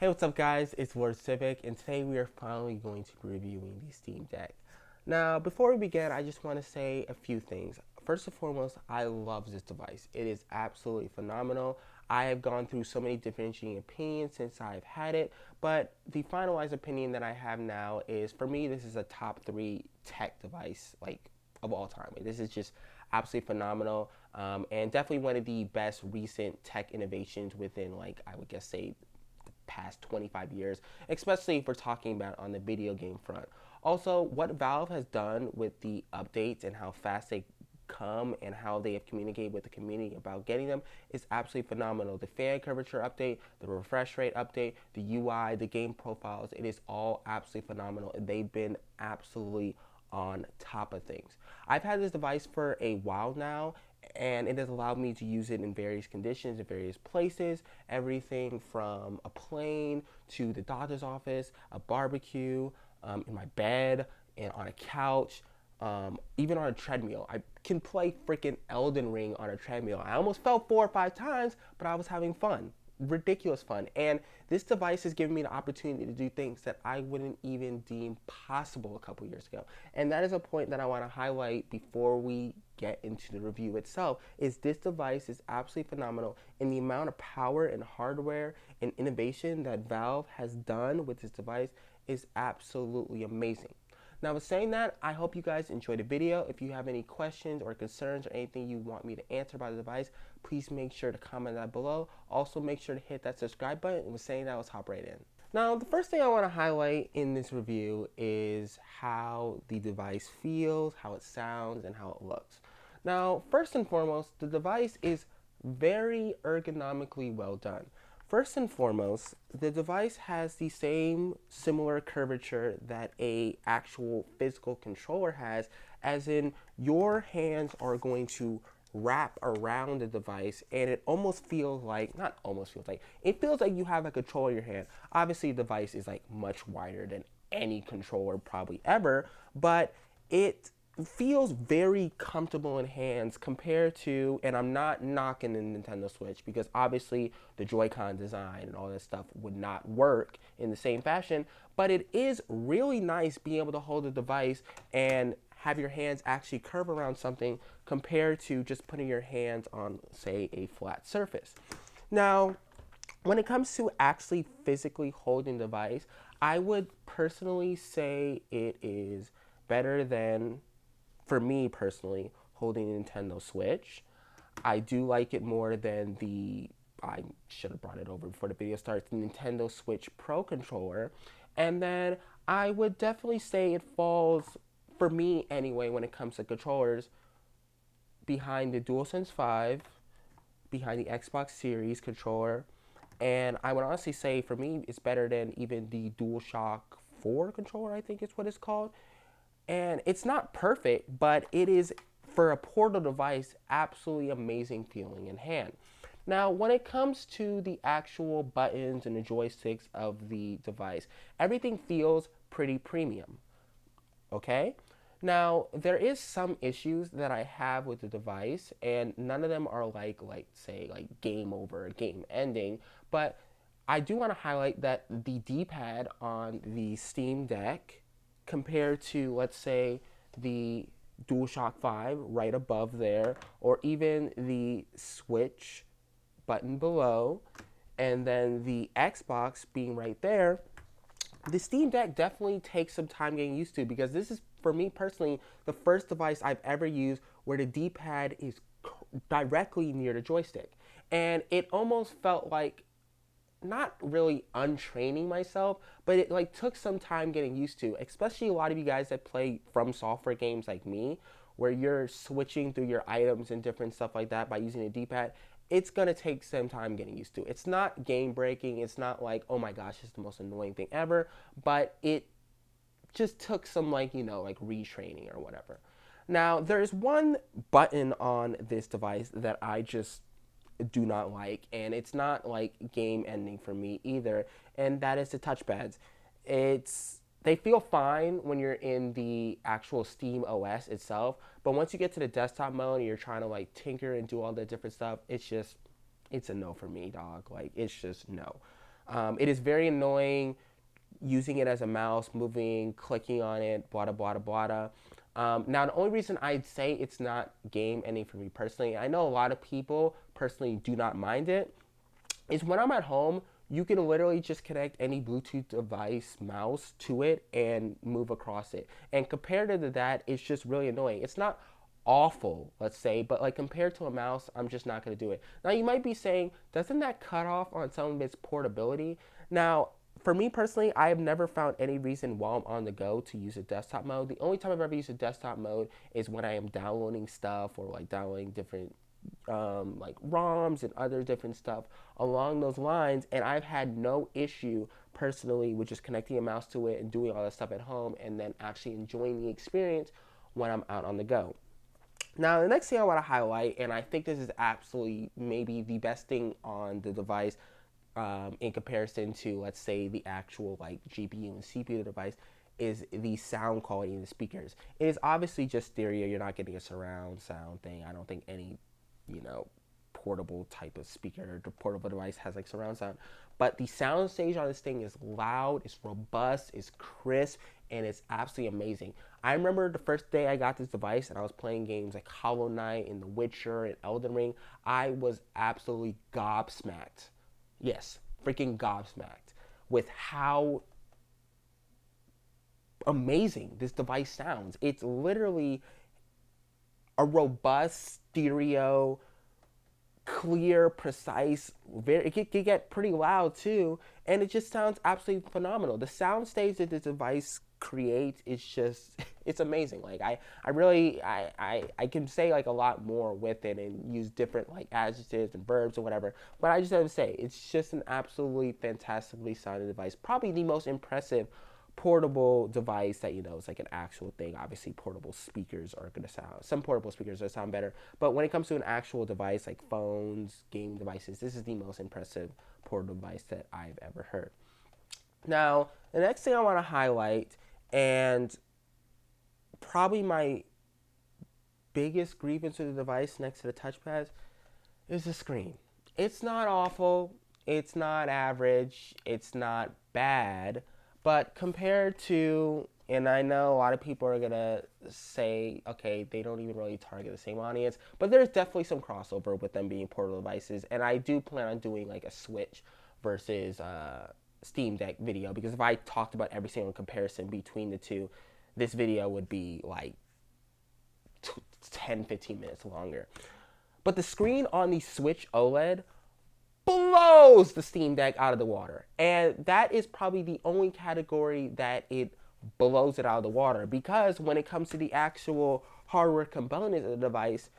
Hey, what's up, guys? It's Word Civic, and today we are finally going to be reviewing the Steam Deck. Now, before we begin, I just want to say a few things. First and foremost, I love this device. It is absolutely phenomenal. I have gone through so many differentiating opinions since I've had it, but the finalized opinion that I have now is, for me, this is a top three tech device, of all time. This is just absolutely phenomenal, and definitely one of the best recent tech innovations within, I would guess, say, past 25 years, especially if we're talking about on the video game front. Also, what Valve has done with the updates and how fast they come and how they have communicated with the community about getting them is absolutely phenomenal. The fan curvature update, the refresh rate update, the UI, the game profiles, it is all absolutely phenomenal. They've been absolutely on top of things. I've had this device for a while now, and it has allowed me to use it in various conditions, in various places, everything from a plane to the doctor's office, a barbecue, in my bed, and on a couch, even on a treadmill. I can play freaking Elden Ring on a treadmill. I almost fell 4 or 5 times, but I was having fun. Ridiculous fun. And this device has given me the opportunity to do things that I wouldn't even deem possible a couple years ago. And that is a point that I want to highlight before we get into the review itself, is this device is absolutely phenomenal, and the amount of power and hardware and innovation that Valve has done with this device is absolutely amazing. Now, with saying that, I hope you guys enjoyed the video. If you have any questions or concerns or anything you want me to answer about the device, please make sure to comment that below. Also, make sure to hit that subscribe button. And with saying that, let's hop right in. Now, the first thing I want to highlight in this review is how the device feels, how it sounds, and how it looks. Now, first and foremost, the device is very ergonomically well done. First and foremost, the device has the same similar curvature that a actual physical controller has, as in your hands are going to wrap around the device, and it almost feels like, not almost feels like, it feels like you have a controller in your hand. Obviously, the device is much wider than any controller probably ever, but it feels very comfortable in hands compared to, and I'm not knocking the Nintendo Switch because obviously the Joy-Con design and all that stuff would not work in the same fashion, but it is really nice being able to hold the device and have your hands actually curve around something compared to just putting your hands on, say, a flat surface. Now, when it comes to actually physically holding the device, I would personally say it is better than, for me personally, holding a Nintendo Switch. I do like it more than I should have brought it over before the video starts, the Nintendo Switch Pro controller. And then I would definitely say it falls, for me anyway, when it comes to controllers, behind the DualSense 5, behind the Xbox Series controller, and I would honestly say for me it's better than even the DualShock 4 controller, I think is what it's called. And it's not perfect, but it is, for a portable device, absolutely amazing feeling in hand. Now, when it comes to the actual buttons and the joysticks of the device, everything feels pretty premium. Okay? Now, there is some issues that I have with the device, and none of them are say game over, game ending, but I do want to highlight that the D-pad on the Steam Deck compared to, let's say, the DualShock 5 right above there, or even the Switch button below, and then the Xbox being right there, the Steam Deck definitely takes some time getting used to, because this is, for me personally, the first device I've ever used where the D-pad is directly near the joystick. And it almost felt like, not really untraining myself, but it took some time getting used to, especially a lot of you guys that play From Software games like me, where you're switching through your items and different stuff like that by using a D-pad. It's gonna take some time getting used to. It's not game breaking. It's not like, oh my gosh, it's the most annoying thing ever, but it just took some retraining or whatever. Now, there's one button on this device that I just do not like, and it's not like game ending for me either, and that is the touchpads. They feel fine when you're in the actual Steam OS itself, but once you get to the desktop mode and you're trying to tinker and do all the different stuff, it's a no for me, dog. It's just no. It is very annoying using it as a mouse, moving, clicking on it, blah, blah, blah, blah. Now, the only reason I'd say it's not game ending for me personally, I know a lot of people personally do not mind it, is when I'm at home, you can literally just connect any Bluetooth device mouse to it and move across it. And compared to that, it's just really annoying. It's not awful, let's say, but like compared to a mouse, I'm just not going to do it. Now, you might be saying, doesn't that cut off on some of its portability? Now, for me personally, I have never found any reason while I'm on the go to use a desktop mode. The only time I've ever used a desktop mode is when I am downloading stuff or like downloading different like ROMs and other different stuff along those lines. And I've had no issue personally with just connecting a mouse to it and doing all that stuff at home and then actually enjoying the experience when I'm out on the go. Now, the next thing I want to highlight, and I think this is absolutely maybe the best thing on the device in comparison to, let's say, the actual like GPU and CPU device, is the sound quality in the speakers. It is obviously just stereo. You're not getting a surround sound thing. I don't think any, you know, portable type of speaker or portable device has like surround sound. But the sound stage on this thing is loud, it's robust, it's crisp, and it's absolutely amazing. I remember the first day I got this device and I was playing games like Hollow Knight and The Witcher and Elden Ring. I was absolutely gobsmacked. Yes, freaking gobsmacked with how amazing this device sounds. It's literally a robust stereo, clear, precise. It can get pretty loud too, and it just sounds absolutely phenomenal. The sound stage that this device creates is just it's amazing. Like I really I can say like a lot more with it and use different like adjectives and verbs or whatever, but I just have to say it's just an absolutely fantastically sounding device. Probably the most impressive portable device that it's like an actual thing. Obviously portable speakers are going to sound, some portable speakers are sound better, but when it comes to an actual device like phones, gaming devices, this is the most impressive portable device that I've ever heard. Now, the next thing I want to highlight, and probably my biggest grievance with the device next to the touchpads, is the screen. It's not awful, it's not average, it's not bad, but compared to, and I know a lot of people are gonna say, okay, they don't even really target the same audience, but there's definitely some crossover with them being portable devices, and I do plan on doing like a Switch versus Steam Deck video, because if I talked about every single comparison between the two, this video would be like 10-15 minutes longer. But the screen on the Switch OLED blows the Steam Deck out of the water. And that is probably the only category that it blows it out of the water, because when it comes to the actual hardware components of the device,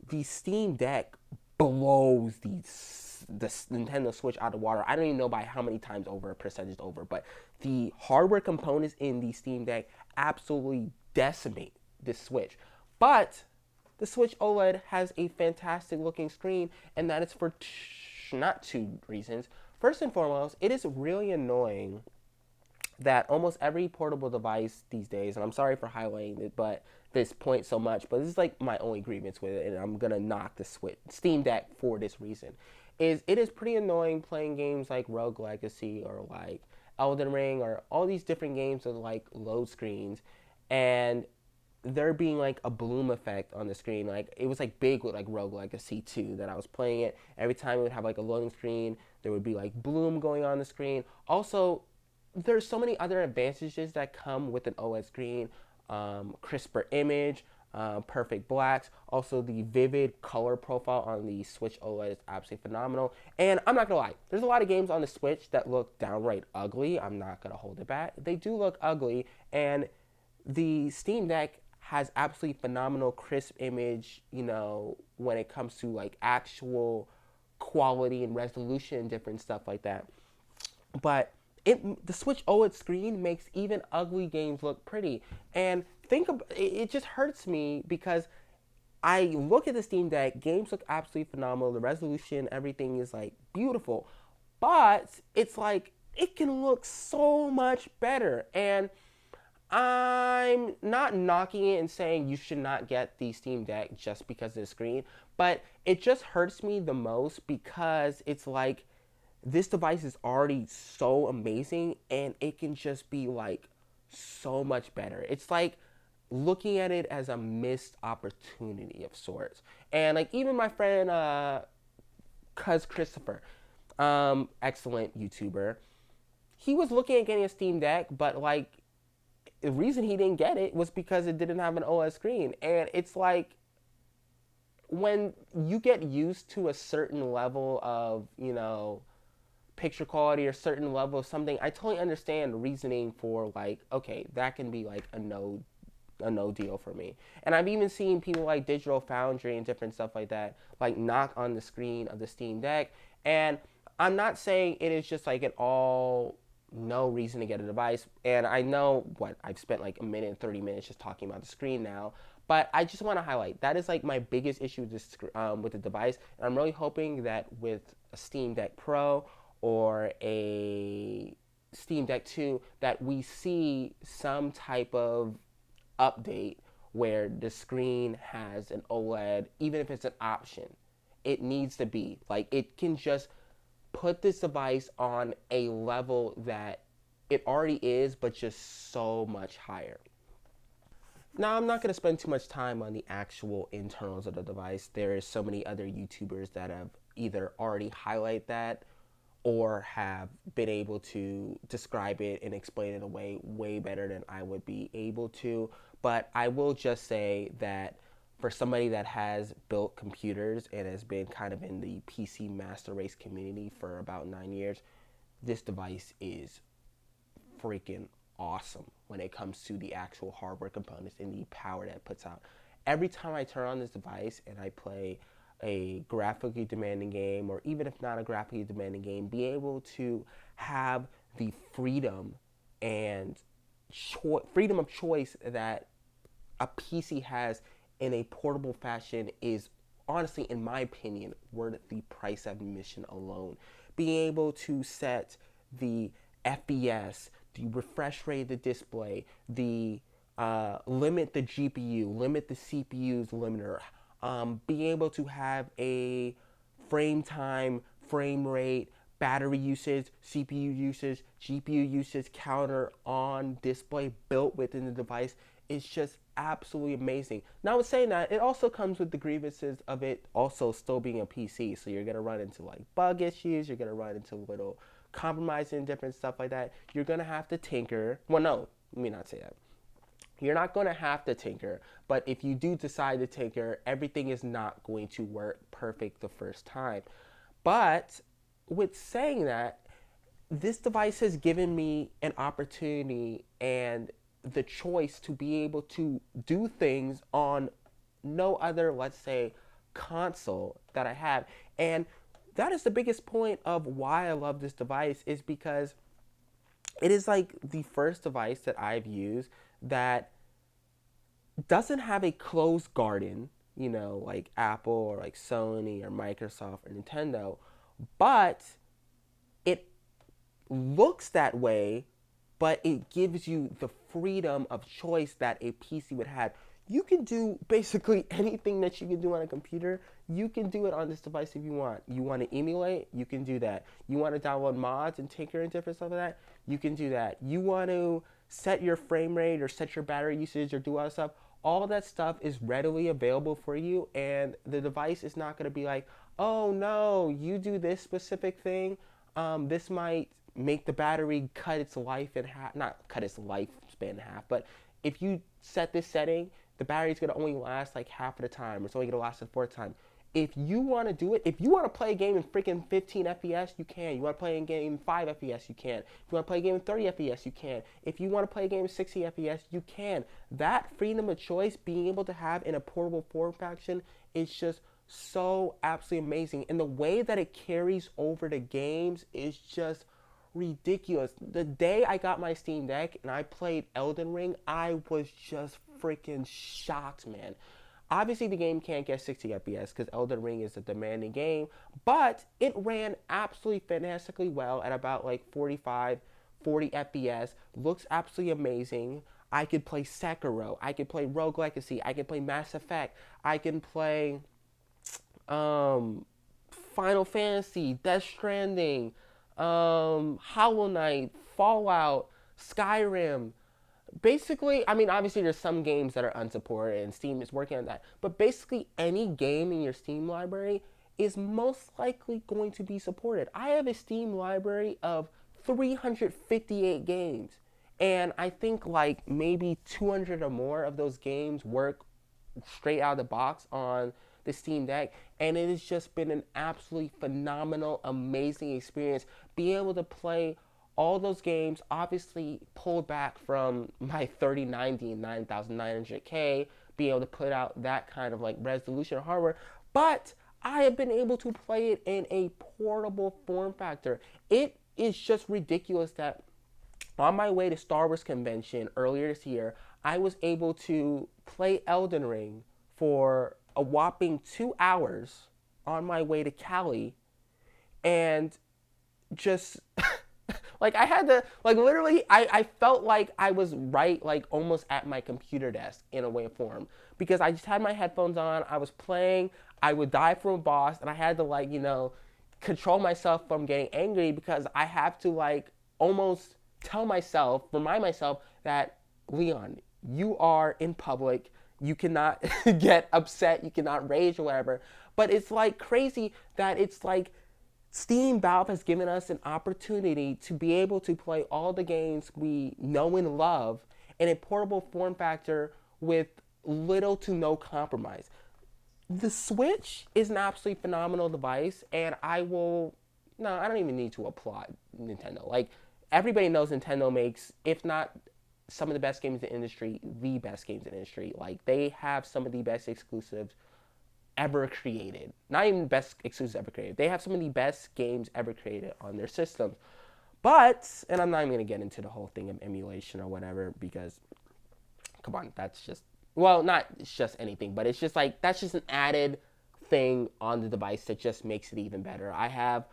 the Steam Deck blows the Nintendo Switch out of the water. I don't even know by how many times over, percentage over, but the hardware components in the Steam Deck absolutely decimate this Switch. But the Switch OLED has a fantastic looking screen, and that is for not two reasons. First and foremost, it is really annoying that almost every portable device these days, and I'm sorry for highlighting it, but this point so much, but this is like my only grievance with it, and I'm gonna knock the Steam Deck for this reason, is it is pretty annoying playing games like Rogue Legacy or like Elden Ring or all these different games with like load screens, and there being like a bloom effect on the screen. Like it was like big with like Rogue Legacy 2 that I was playing it. Every time it would have like a loading screen, there would be like bloom going on the screen. Also, there's so many other advantages that come with an OLED screen. Crisper image, perfect blacks. Also, the vivid color profile on the Switch OLED is absolutely phenomenal. And I'm not gonna lie, there's a lot of games on the Switch that look downright ugly. I'm not gonna hold it back. They do look ugly, and the Steam Deck has absolutely phenomenal crisp image, when it comes to like actual quality and resolution and different stuff like that. But the Switch OLED screen makes even ugly games look pretty. And it just hurts me because I look at the Steam Deck, games look absolutely phenomenal, the resolution, everything is like beautiful. But it's like it can look so much better. And I'm not knocking it and saying you should not get the Steam Deck just because of the screen, but it just hurts me the most because it's like this device is already so amazing, and it can just be like so much better. It's like looking at it as a missed opportunity of sorts. And like even my friend Cuz Christopher, excellent YouTuber, he was looking at getting a Steam Deck, but like the reason he didn't get it was because it didn't have an OLED screen. And it's like when you get used to a certain level of, picture quality or certain level of something, I totally understand reasoning for like, okay, that can be like a no deal for me. And I've even seen people like Digital Foundry and different stuff like that, like knock on the screen of the Steam Deck. And I'm not saying it is just like at all no reason to get a device. And I know what I've spent like a minute and 30 minutes just talking about the screen now. But I just want to highlight that is like my biggest issue with the device. And I'm really hoping that with a Steam Deck Pro or a Steam Deck 2, that we see some type of update where the screen has an OLED, even if it's an option. It needs to be. Like, it can just put this device on a level that it already is, but just so much higher. Now, I'm not going to spend too much time on the actual internals of the device. There is so many other YouTubers that have either already highlight that or have been able to describe it and explain it away way better than I would be able to. But I will just say that for somebody that has built computers and has been kind of in the PC master race community for about 9 years, this device is freaking awesome when it comes to the actual hardware components and the power that it puts out. Every time I turn on this device and I play a graphically demanding game, or even if not a graphically demanding game, be able to have the freedom and freedom of choice that a PC has in a portable fashion is honestly, in my opinion, worth the price of admission alone. Being able to set the FPS, the refresh rate of the display, the limit the GPU, limit the CPU's limiter, being able to have a frame time, frame rate, battery usage, CPU usage, GPU usage counter on display built within the device is just absolutely amazing. Now, with saying that, it also comes with the grievances of it also still being a PC. So you're going to run into like bug issues, you're going to run into little compromising and different stuff like that. You're going to have to tinker. Well, no, let me not say that. You're not going to have to tinker, but if you do decide to tinker, everything is not going to work perfect the first time. But with saying that, this device has given me an opportunity and the choice to be able to do things on no other, let's say, console that I have. And that is the biggest point of why I love this device, is because it is like the first device that I've used that doesn't have a closed garden, like Apple or like Sony or Microsoft or Nintendo, but it looks that way, but it gives you the freedom of choice that a PC would have. You can do basically anything that you can do on a computer. You can do it on this device if you want. You want to emulate, you can do that. You want to download mods and tinker and different stuff like that, you can do that. You want to set your frame rate or set your battery usage or do all that stuff, all that stuff is readily available for you, and the device is not going to be like, oh no, you do this specific thing, this might make the battery cut its life in half, not cut its lifespan in half, but if you set this setting, the battery's going to only last like half of the time, or it's only going to last a fourth time. If you want to do it, if you want to play a game in freaking 15 FPS, you can. You want to play a game in 5 FPS, you can. If you want to play a game in 30 FPS, you can. If you want to play a game in 60 FPS, you can. That freedom of choice, being able to have in a portable form factor, is just so absolutely amazing. And the way that it carries over the games is just ridiculous. The day I got my Steam Deck and I played Elden Ring, I was just freaking shocked, man. Obviously, the game can't get 60 FPS because Elden Ring is a demanding game, but it ran absolutely fantastically well at about like 45, 40 FPS. Looks absolutely amazing. I could play Sekiro. I could play Rogue Legacy. I could play Mass Effect. I can play Final Fantasy, Death Stranding, Hollow Knight, Fallout, Skyrim. Basically, I mean, obviously, there's some games that are unsupported, and Steam is working on that. But basically, any game in your Steam library is most likely going to be supported. I have a Steam library of 358 games, and I think like maybe 200 or more of those games work straight out of the box on the Steam Deck, and it has just been an absolutely phenomenal, amazing experience being able to play all those games, obviously pulled back from my 3090 and 9900K, being able to put out that kind of like resolution hardware, but I have been able to play it in a portable form factor. It is just ridiculous that on my way to Star Wars convention earlier this year, I was able to play Elden Ring for a whopping 2 hours on my way to Cali, and just like I had to like literally I felt like I was right like almost at my computer desk in a way of form, because I just had my headphones on, I was playing, I would die from a boss, and I had to like, control myself from getting angry, because I have to like almost tell myself, remind myself that, Leon, you are in public. You cannot get upset. You cannot rage or whatever. But it's like crazy that it's like Steam Valve has given us an opportunity to be able to play all the games we know and love in a portable form factor with little to no compromise. The Switch is an absolutely phenomenal device, and no, I don't even need to applaud Nintendo. Like, everybody knows Nintendo makes, if not some of the best games in the industry, the best games in the industry. Like, they have some of the best exclusives ever created. Not even best exclusives ever created. They have some of the best games ever created on their systems. But, and I'm not even going to get into the whole thing of emulation or whatever, because, come on, that's just, well, not it's just anything, but it's just like, that's just an added thing on the device that just makes it even better. I have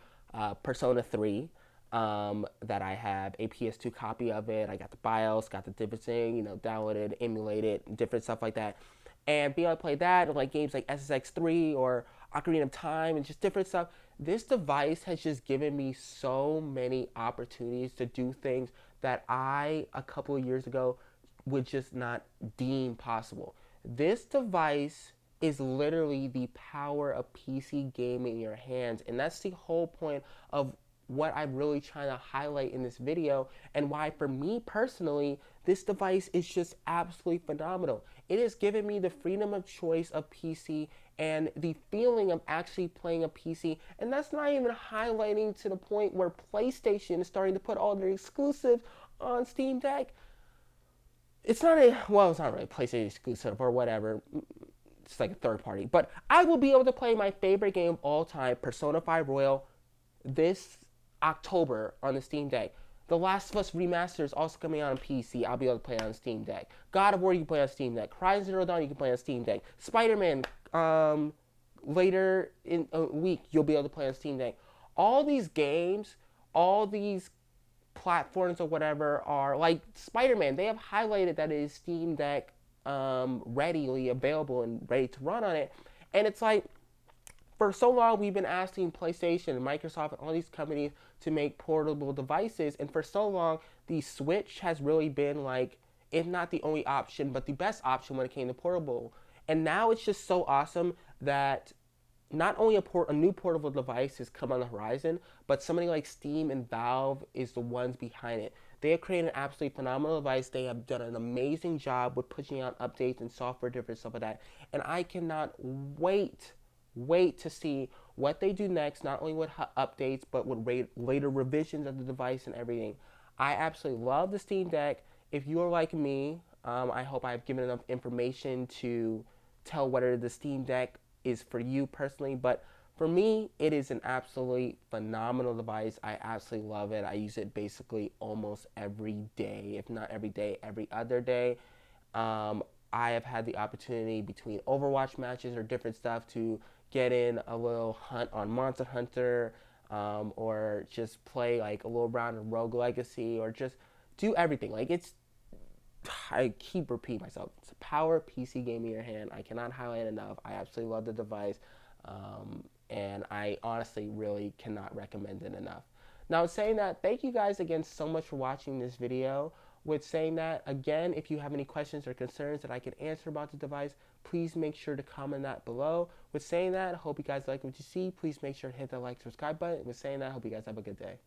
Persona 3, that I have a PS2 copy of it. I got the BIOS, got the different thing, downloaded, emulated, different stuff like that. And being able to play that, or like games like SSX3 or Ocarina of Time and just different stuff, this device has just given me so many opportunities to do things that I, a couple of years ago, would just not deem possible. This device is literally the power of PC gaming in your hands. And that's the whole point of what I'm really trying to highlight in this video, and why, for me personally, this device is just absolutely phenomenal. It has given me the freedom of choice of PC and the feeling of actually playing a PC. And that's not even highlighting to the point where PlayStation is starting to put all their exclusives on Steam Deck. It's not really PlayStation exclusive or whatever. It's like a third party. But I will be able to play my favorite game of all time, Persona 5 Royal, this October on the Steam Deck. The Last of Us Remastered is also coming out on PC. I'll be able to play it on Steam Deck. God of War, you can play on Steam Deck. Horizon Zero Dawn, you can play on Steam Deck. Spider-Man, later in a week, you'll be able to play on Steam Deck. All these games, all these platforms or whatever are like Spider-Man. They have highlighted that it is Steam Deck readily available and ready to run on it. And it's like, for so long, we've been asking PlayStation and Microsoft and all these companies to make portable devices. And for so long, the Switch has really been like, if not the only option, but the best option when it came to portable. And now it's just so awesome that not only a new portable device has come on the horizon, but somebody like Steam and Valve is the ones behind it. They have created an absolutely phenomenal device. They have done an amazing job with pushing out updates and software, different stuff like that. And I cannot wait to see what they do next, not only with updates, but with later revisions of the device and everything. I absolutely love the Steam Deck. If you are like me, I hope I've given enough information to tell whether the Steam Deck is for you personally. But for me, it is an absolutely phenomenal device. I absolutely love it. I use it basically almost every day, if not every day, every other day. I have had the opportunity between Overwatch matches or different stuff to get in a little hunt on Monster Hunter, or just play like a little round of Rogue Legacy, or just do everything. Like, I keep repeating myself. It's a power PC game in your hand. I cannot highlight enough. I absolutely love the device, and I honestly really cannot recommend it enough. Now, saying that, thank you guys again so much for watching this video. With saying that, again, if you have any questions or concerns that I can answer about the device, please make sure to comment that below. With saying that, I hope you guys like what you see. Please make sure to hit the like, subscribe button. With saying that, I hope you guys have a good day.